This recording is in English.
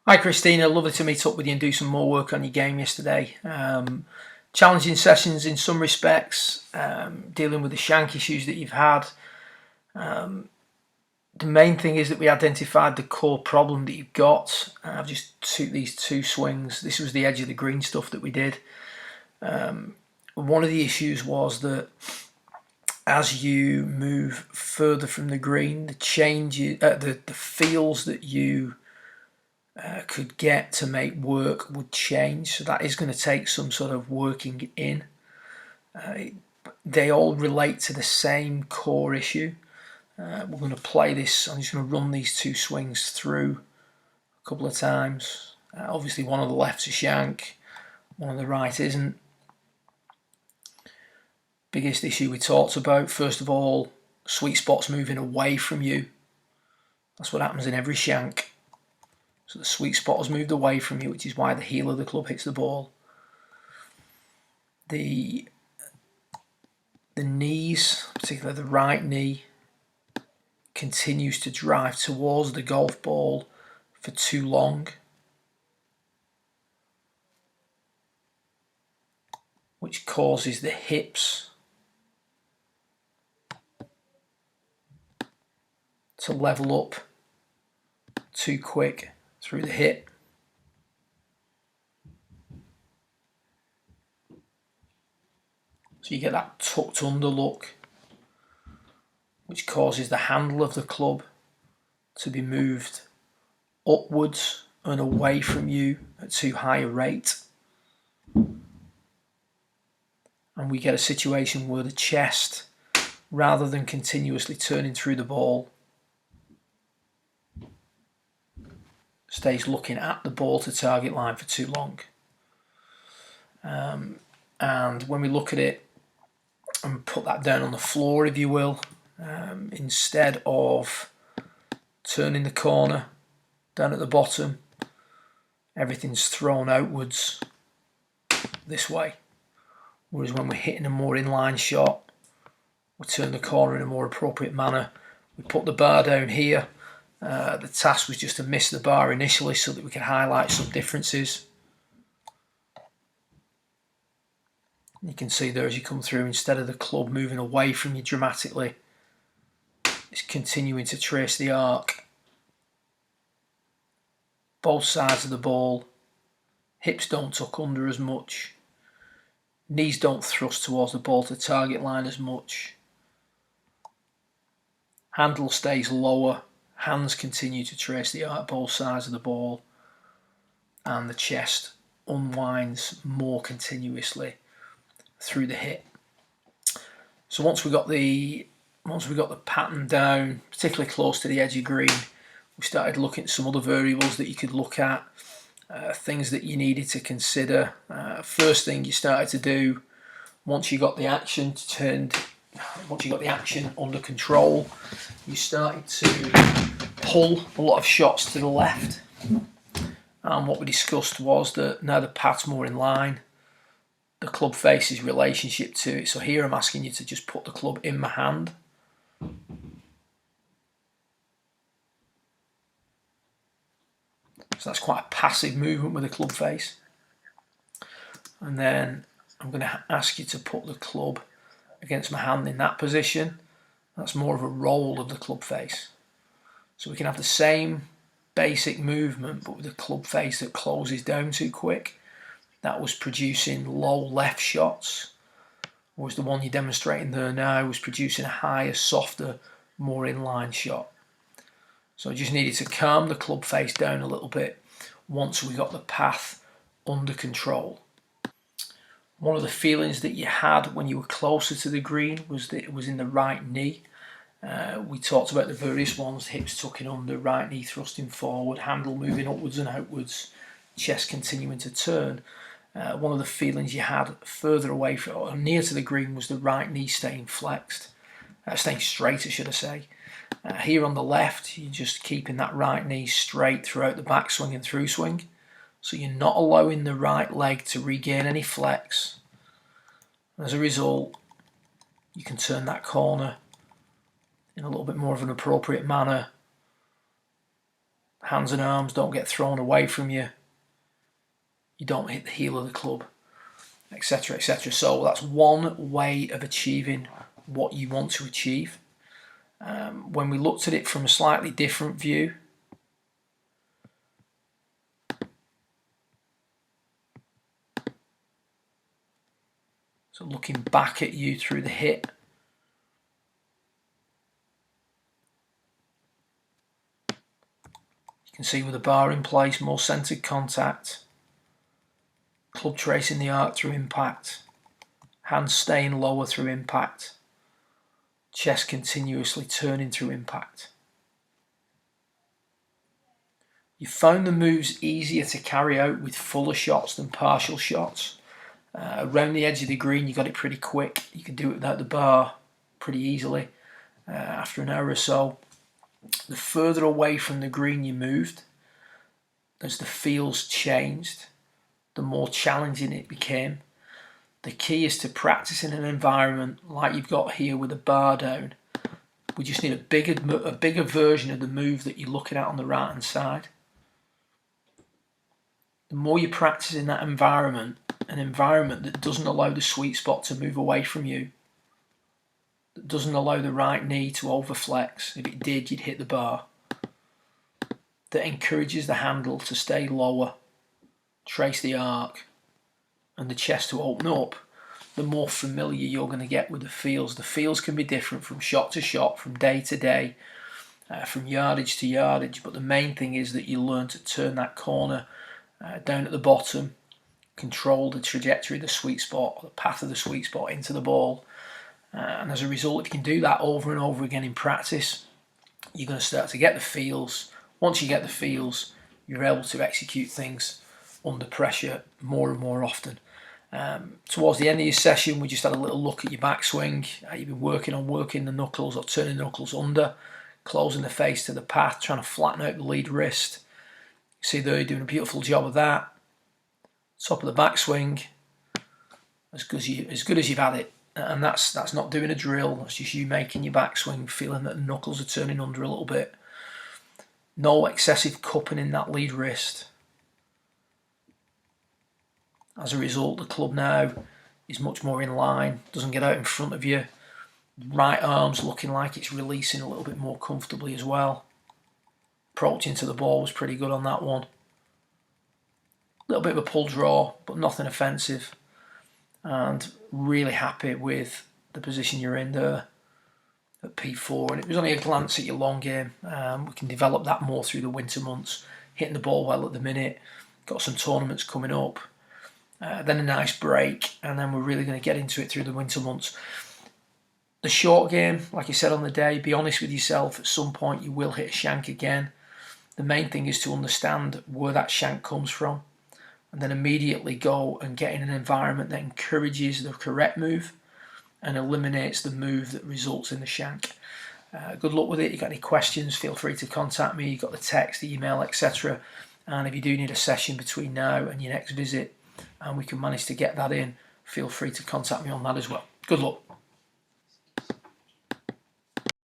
Hi Christina, lovely to meet up with you and do some more work on your game yesterday. Challenging sessions in some respects, dealing with the shank issues that you've had. The main thing is that we identified the core problem that you've got. I've just took these two swings. This was the edge of the green stuff that we did. One of the issues was that as you move further from the green, the changes, the feels that you could get to make work would change. So that is going to take some sort of working in. They all relate to the same core issue. We're going to play this. I'm just going to run these two swings through a couple of times. Obviously, one on the left's a shank, one on the right isn't. Biggest issue we talked about, first of all, sweet spots moving away from you. That's what happens in every shank. So the sweet spot has moved away from you, which is why the heel of the club hits the ball. The knees, particularly the right knee, continues to drive towards the golf ball for too long, which causes the hips to level up too quick through the hip. So you get that tucked under look, which causes the handle of the club to be moved upwards and away from you at too high a rate. And we get a situation where the chest, rather than continuously turning through the ball, stays looking at the ball to target line for too long. And when we look at it and put that down on the floor, if you will, instead of turning the corner down at the bottom, everything's thrown outwards this way. Whereas when we're hitting a more inline shot, we turn the corner in a more appropriate manner. We put the bar down here. The task was just to miss the bar initially so that we can highlight some differences. You can see there as you come through, instead of the club moving away from you dramatically, it's continuing to trace the arc. Both sides of the ball, hips don't tuck under as much, knees don't thrust towards the ball to target line as much, handle stays lower, hands continue to trace the arc both sides of the ball, and the chest unwinds more continuously through the hip. So once we got the pattern down, particularly close to the edge of green, we started looking at some other variables that you could look at, things that you needed to consider. First thing you started to do, once you got the action under control, you started to pull a lot of shots to the left. And what we discussed was that now the path's more in line, the club face's relationship to it. So here I'm asking you to just put the club in my hand. So that's quite a passive movement with the club face. And then I'm going to ask you to put the club against my hand in that position. That's more of a roll of the club face. So we can have the same basic movement, but with a club face that closes down too quick. That was producing low left shots, whereas the one you're demonstrating there now was producing a higher, softer, more inline shot. So I just needed to calm the club face down a little bit once we got the path under control. One of the feelings that you had when you were closer to the green was that it was in the right knee. We talked about the various ones: hips tucking under, right knee thrusting forward, handle moving upwards and outwards, chest continuing to turn. One of the feelings you had further away from, or near to the green, was the right knee staying flexed, staying straight, I should I say. Here on the left, you're just keeping that right knee straight throughout the backswing and through swing. So you're not allowing the right leg to regain any flex. As a result, you can turn that corner in a little bit more of an appropriate manner hands and arms don't get thrown away from you, you don't hit the heel of the club, etc., etc. So that's one way of achieving what you want to achieve. When we looked at it from a slightly different view, so looking back at you through the hip, you can see with the bar in place, more centered contact, club tracing the arc through impact, hands staying lower through impact, chest continuously turning through impact. You found the moves easier to carry out with fuller shots than partial shots. Around the edge of the green, you got it pretty quick. You could do it without the bar pretty easily after an hour or so. The further away from the green you moved, as the feels changed, the more challenging it became. The key is to practice in an environment like you've got here with a bar down. We just need a bigger version of the move that you're looking at on the right hand side. The more you practice in that environment, an environment that doesn't allow the sweet spot to move away from you, that doesn't allow the right knee to overflex. If it did, you'd hit the bar. That encourages the handle to stay lower, trace the arc, and the chest to open up, the more familiar you're going to get with the feels. The feels can be different from shot to shot, from day to day, from yardage to yardage, but the main thing is that you learn to turn that corner down at the bottom, control the trajectory of the sweet spot, the path of the sweet spot into the ball. And as a result, if you can do that over and over again in practice, you're going to start to get the feels. Once you get the feels, you're able to execute things under pressure more and more often. Towards the end of your session, we just had a little look at your backswing. You've been working the knuckles or turning the knuckles under, closing the face to the path, trying to flatten out the lead wrist. You see there, you're doing a beautiful job of that. Top of the backswing, as good as you've had it. And that's not doing a drill, that's just you making your backswing, feeling that the knuckles are turning under a little bit. No excessive cupping in that lead wrist. As a result, the club now is much more in line, doesn't get out in front of you. Right arm's looking like it's releasing a little bit more comfortably as well. Approaching to the ball was pretty good on that one. A little bit of a pull draw, but nothing offensive. And really happy with the position you're in there at P4. And it was only a glance at your long game. We can develop that more through the winter months. Hitting the ball well at the minute. Got some tournaments coming up. Then a nice break. And then we're really going to get into it through the winter months. The short game, like I said on the day, be honest with yourself. At some point you will hit a shank again. The main thing is to understand where that shank comes from. And then immediately go and get in an environment that encourages the correct move and eliminates the move that results in the shank. Good luck with it. If you've got any questions, feel free to contact me. You've got the text, the email, etc. And if you do need a session between now and your next visit, and we can manage to get that in, feel free to contact me on that as well. Good luck.